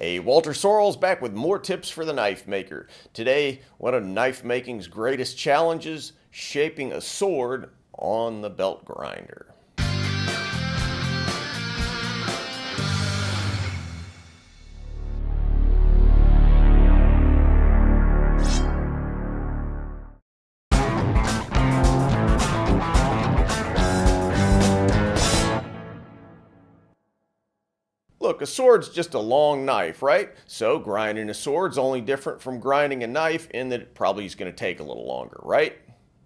Hey, Walter Sorrells back with more tips for the knife maker. Today, one of knife making's greatest challenges, shaping a sword on the belt grinder. Look, a sword's just a long knife, right? So grinding a sword's only different from grinding a knife in that it probably is going to take a little longer, right?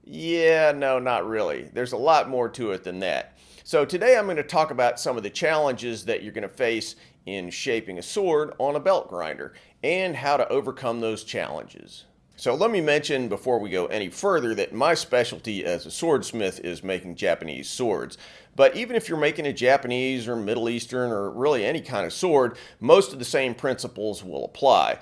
Yeah, no, not really. There's a lot more to it than that. So today I'm going to talk about some of the challenges that you're going to face in shaping a sword on a belt grinder and how to overcome those challenges. So let me mention before we go any further that my specialty as a swordsmith is making Japanese swords. But even if you're making a Japanese or Middle Eastern or really any kind of sword, most of the same principles will apply.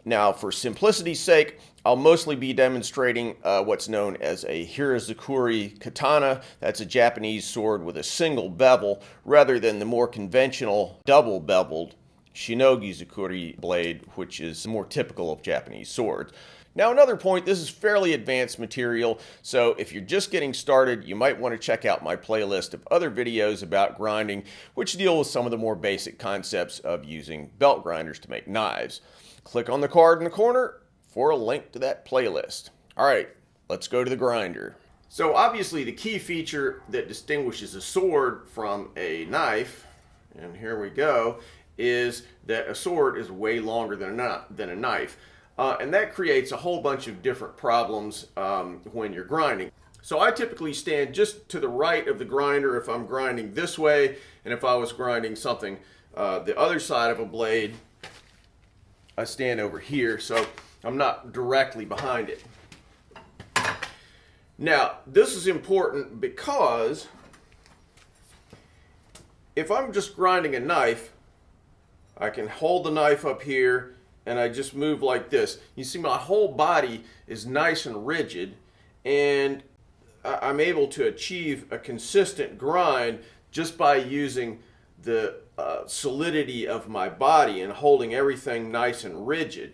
Now, for simplicity's sake, I'll mostly be demonstrating what's known as a hirazukuri katana. That's a Japanese sword with a single bevel rather than the more conventional double beveled shinogizukuri blade, which is more typical of Japanese swords. Now, another point, this is fairly advanced material, so if you're just getting started, you might want to check out my playlist of other videos about grinding, which deal with some of the more basic concepts of using belt grinders to make knives. Click on the card in the corner for a link to that playlist. All right, let's go to the grinder. So obviously the key feature that distinguishes a sword from a knife, and here we go, is that a sword is way longer than a knife. And that creates a whole bunch of different problems when you're grinding. So I typically stand just to the right of the grinder if I'm grinding this way, and if I was grinding something the other side of a blade, I stand over here, so I'm not directly behind it. Now, this is important because if I'm just grinding a knife, I can hold the knife up here and I just move like this. You see my whole body is nice and rigid, and I'm able to achieve a consistent grind just by using the solidity of my body and holding everything nice and rigid.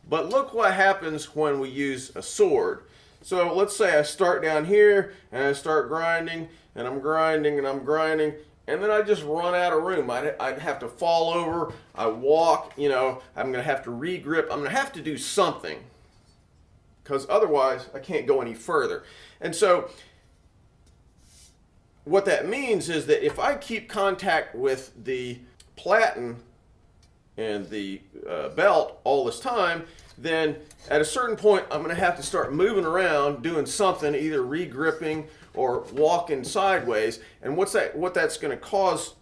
But look what happens when we use a sword. So let's say I start down here and I start grinding and I'm grinding and I'm grinding, and then I just run out of room. I'd have to fall over, I walk, I'm going to have to re-grip. I'm going to have to do something because otherwise I can't go any further. And so what that means is that if I keep contact with the platen and the belt all this time, then at a certain point I'm going to have to start moving around doing something, either re-gripping or walking sideways. And what that's going to cause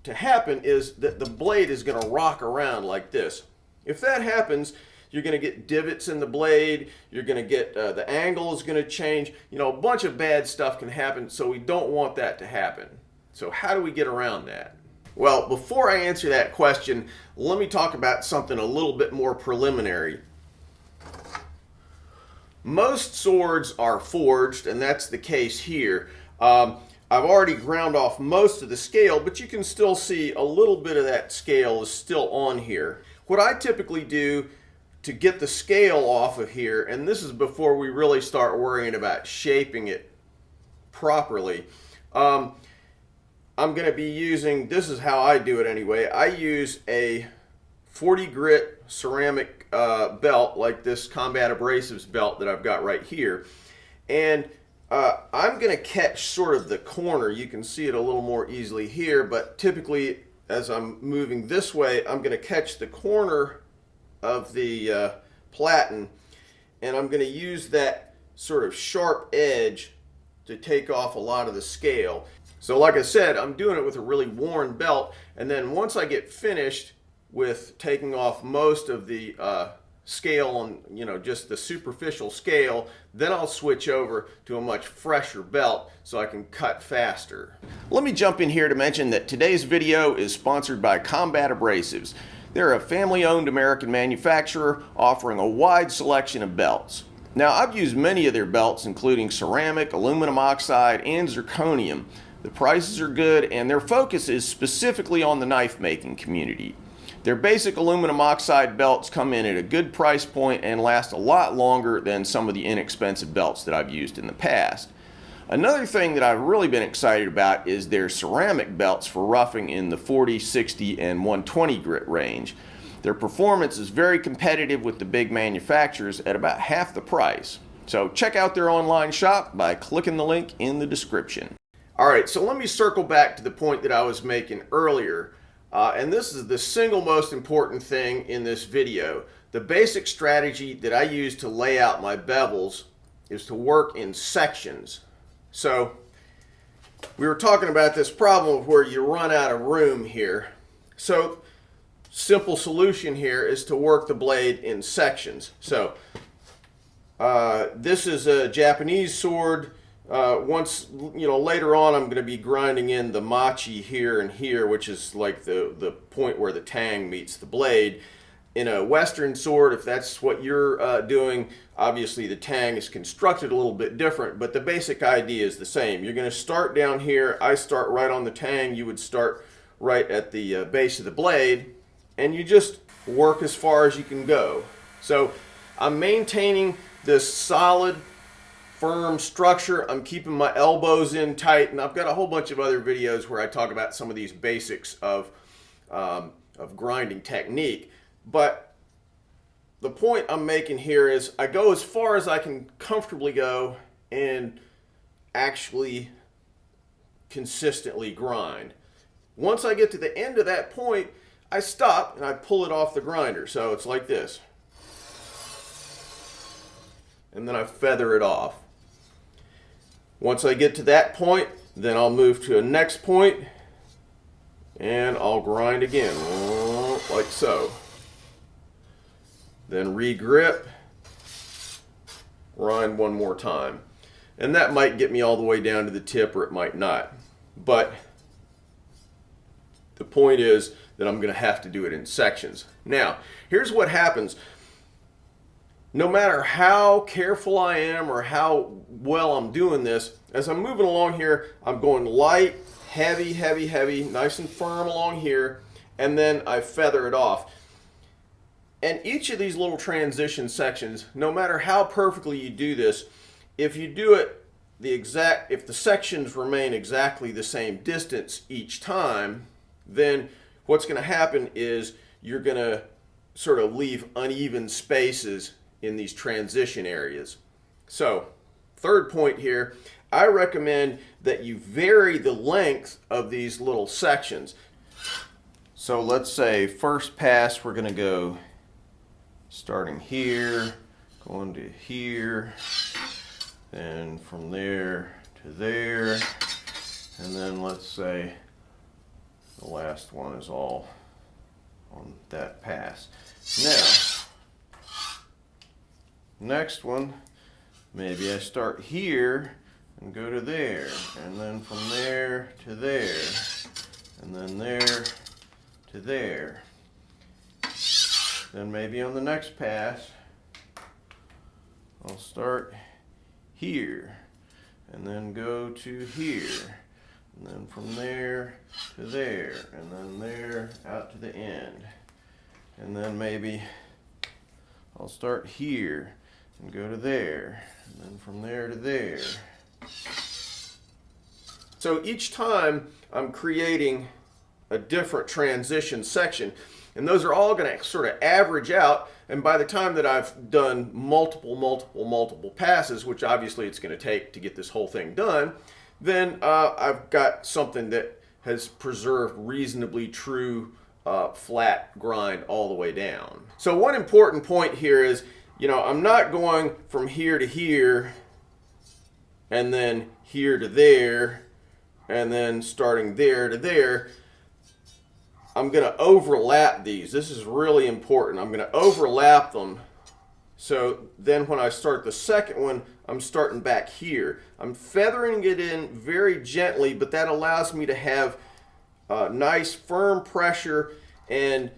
to happen is that the blade is going to rock around like this. If that happens, you're going to get divots in the blade, you're going to get the angle is going to change, a bunch of bad stuff can happen, so we don't want that to happen. So how do we get around that? Well, before I answer that question, let me talk about something a little bit more preliminary. Most swords are forged, and that's the case here. I've already ground off most of the scale, but you can still see a little bit of that scale is still on here. What I typically do to get the scale off of here, and this is before we really start worrying about shaping it properly, I'm going to be using, this is how I do it anyway, I use a 40 grit ceramic belt like this Combat Abrasives belt that I've got right here, and I'm going to catch sort of the corner. You can see it a little more easily here, but typically as I'm moving this way, I'm going to catch the corner of the platen, and I'm going to use that sort of sharp edge to take off a lot of the scale. So like I said, I'm doing it with a really worn belt, and then once I get finished with taking off most of the scale on, just the superficial scale, then I'll switch over to a much fresher belt so I can cut faster. Let me jump in here to mention that today's video is sponsored by Combat Abrasives. They're a family-owned American manufacturer offering a wide selection of belts. Now, I've used many of their belts, including ceramic, aluminum oxide, and zirconium. The prices are good, and their focus is specifically on the knife making community. Their basic aluminum oxide belts come in at a good price point and last a lot longer than some of the inexpensive belts that I've used in the past. Another thing that I've really been excited about is their ceramic belts for roughing in the 40, 60, and 120 grit range. Their performance is very competitive with the big manufacturers at about half the price. So check out their online shop by clicking the link in the description. Alright, so let me circle back to the point that I was making earlier. And this is the single most important thing in this video. The basic strategy that I use to lay out my bevels is to work in sections. So we were talking about this problem of where you run out of room here. So simple solution here is to work the blade in sections. So this is a Japanese sword. Later on I'm going to be grinding in the machi here and here, which is like the point where the tang meets the blade. In a Western sword, if that's what you're doing, obviously the tang is constructed a little bit different, but the basic idea is the same. You're going to start down here. I start right on the tang. You would start right at the base of the blade, and you just work as far as you can go. So I'm maintaining this solid, firm structure. I'm keeping my elbows in tight, and I've got a whole bunch of other videos where I talk about some of these basics of grinding technique. But the point I'm making here is I go as far as I can comfortably go and actually consistently grind. Once I get to the end of that point, I stop and I pull it off the grinder. So it's like this. And then I feather it off. Once I get to that point, then I'll move to a next point and I'll grind again, like so. Then re-grip, grind one more time. And that might get me all the way down to the tip, or it might not. But the point is that I'm going to have to do it in sections. Now, here's what happens. No matter how careful I am or how well I'm doing this, as I'm moving along here, I'm going light, heavy, heavy, heavy, nice and firm along here, and then I feather it off. And each of these little transition sections, no matter how perfectly you do this, if you do it if the sections remain exactly the same distance each time, then what's going to happen is you're going to sort of leave uneven spaces in these transition areas. So, third point here, I recommend that you vary the length of these little sections. So let's say first pass we're going to go starting here, going to here, then from there to there, and then let's say the last one is all on that pass. Now, next one, maybe I start here and go to there, and then from there to there, and then there to there. Then maybe on the next pass, I'll start here, and then go to here, and then from there to there, and then there out to the end. And then maybe I'll start here and go to there, and then from there to there. So each time I'm creating a different transition section, and those are all going to sort of average out, and by the time that I've done multiple passes, which obviously it's going to take to get this whole thing done, then I've got something that has preserved reasonably true flat grind all the way down. So one important point here is, I'm not going from here to here and then here to there and then starting there to there. I'm going to overlap these. This is really important. I'm going to overlap them. So then when I start the second one, I'm starting back here. I'm feathering it in very gently, but that allows me to have nice firm pressure and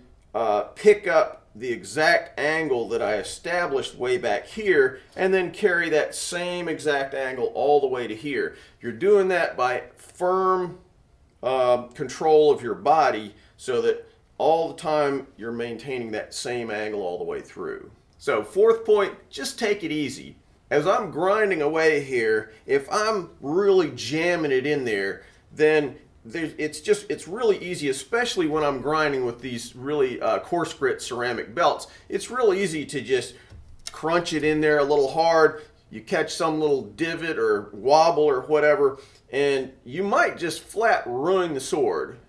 pick up the exact angle that I established way back here and then carry that same exact angle all the way to here. You're doing that by firm control of your body so that all the time you're maintaining that same angle all the way through. So fourth point, just take it easy. As I'm grinding away here, if I'm really jamming it in there, then it's really easy, especially when I'm grinding with these really coarse grit ceramic belts. It's real easy to just crunch it in there a little hard. You catch some little divot or wobble or whatever, and you might just flat ruin the sword.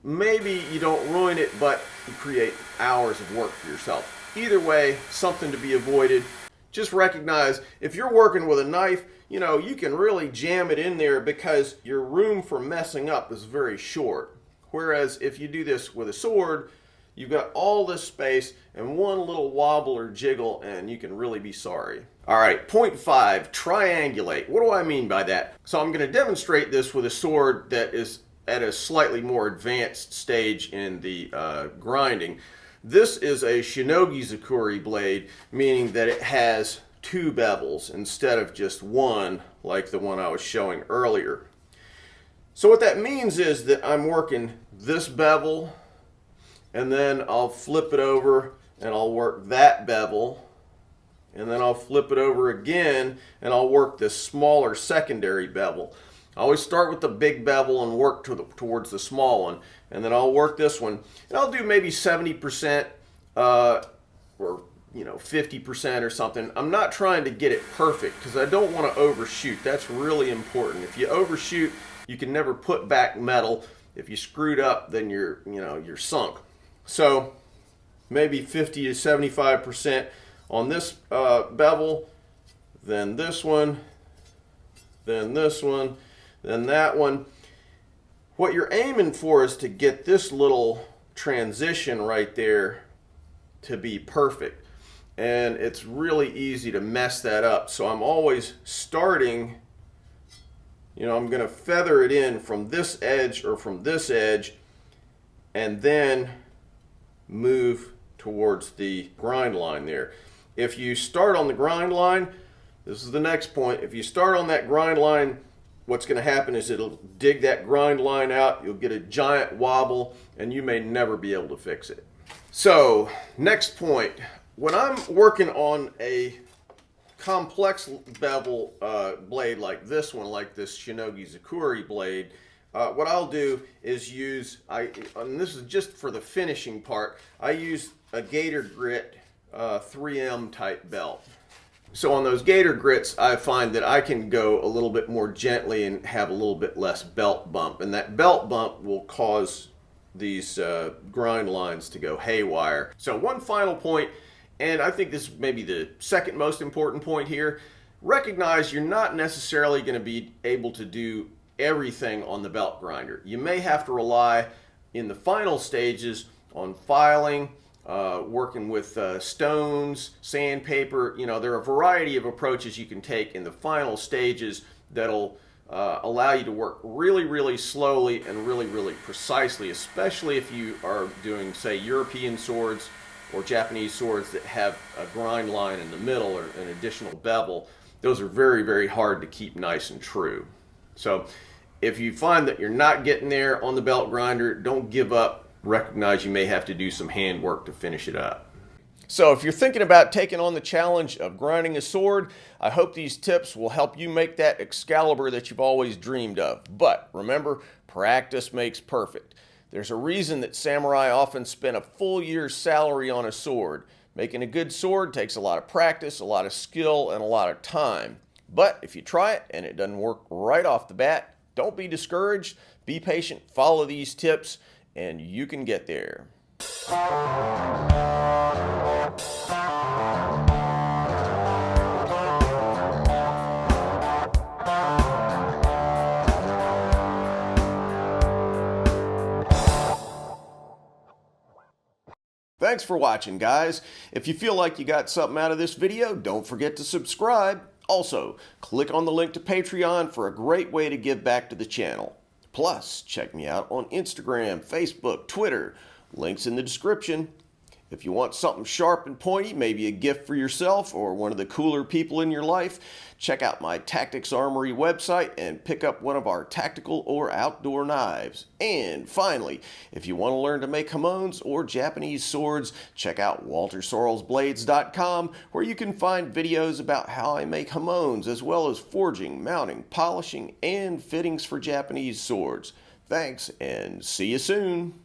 Maybe you don't ruin it, but you create hours of work for yourself. Either way, something to be avoided. Just recognize if you're working with a knife, you know, you can really jam it in there because your room for messing up is very short. Whereas if you do this with a sword, you've got all this space and one little wobble or jiggle and you can really be sorry. All right, point 5, triangulate. What do I mean by that? So I'm going to demonstrate this with a sword that is at a slightly more advanced stage in the grinding. This is a Shinogi-Zakuri blade, meaning that it has 2 bevels instead of just one like the one I was showing earlier. So what that means is that I'm working this bevel and then I'll flip it over and I'll work that bevel and then I'll flip it over again and I'll work this smaller secondary bevel. I always start with the big bevel and work towards the small one, and then I'll work this one, and I'll do maybe 70% or 50% or something. I'm not trying to get it perfect because I don't want to overshoot. That's really important. If you overshoot, you can never put back metal. If you screwed up, then you're sunk. So maybe 50 to 75% on this bevel, then this one, then this one, then that one. What you're aiming for is to get this little transition right there to be perfect. And it's really easy to mess that up. So I'm always starting, I'm going to feather it in from this edge or from this edge and then move towards the grind line there. If you start on the grind line, this is the next point. If you start on that grind line, what's going to happen is it'll dig that grind line out, you'll get a giant wobble, and you may never be able to fix it. So, next point. When I'm working on a complex bevel blade like this one, like this Shinogi-Zakuri blade, what I'll do is and this is just for the finishing part, I use a gator grit 3M type belt. So on those gator grits, I find that I can go a little bit more gently and have a little bit less belt bump. And that belt bump will cause these grind lines to go haywire. So one final point, and I think this may be the second most important point here. Recognize you're not necessarily going to be able to do everything on the belt grinder. You may have to rely in the final stages on filing, working with stones, sandpaper. There are a variety of approaches you can take in the final stages that'll allow you to work really, really slowly and really, really precisely, especially if you are doing, say, European swords or Japanese swords that have a grind line in the middle or an additional bevel. Those are very, very hard to keep nice and true. So if you find that you're not getting there on the belt grinder, don't give up. Recognize you may have to do some hand work to finish it up. So if you're thinking about taking on the challenge of grinding a sword, I hope these tips will help you make that Excalibur that you've always dreamed of. But remember, practice makes perfect. There's a reason that samurai often spend a full year's salary on a sword. Making a good sword takes a lot of practice, a lot of skill, and a lot of time. But if you try it and it doesn't work right off the bat, don't be discouraged. Be patient, follow these tips, and you can get there. Thanks for watching, guys. If you feel like you got something out of this video, don't forget to subscribe. Also, click on the link to Patreon for a great way to give back to the channel. Plus, check me out on Instagram, Facebook, Twitter. Links in the description. If you want something sharp and pointy, maybe a gift for yourself or one of the cooler people in your life, check out my Tactics Armory website and pick up one of our tactical or outdoor knives. And finally, if you want to learn to make Hamones or Japanese swords, check out WalterSorrellsBlades.com, where you can find videos about how I make Hamones, as well as forging, mounting, polishing, and fittings for Japanese swords. Thanks, and see you soon.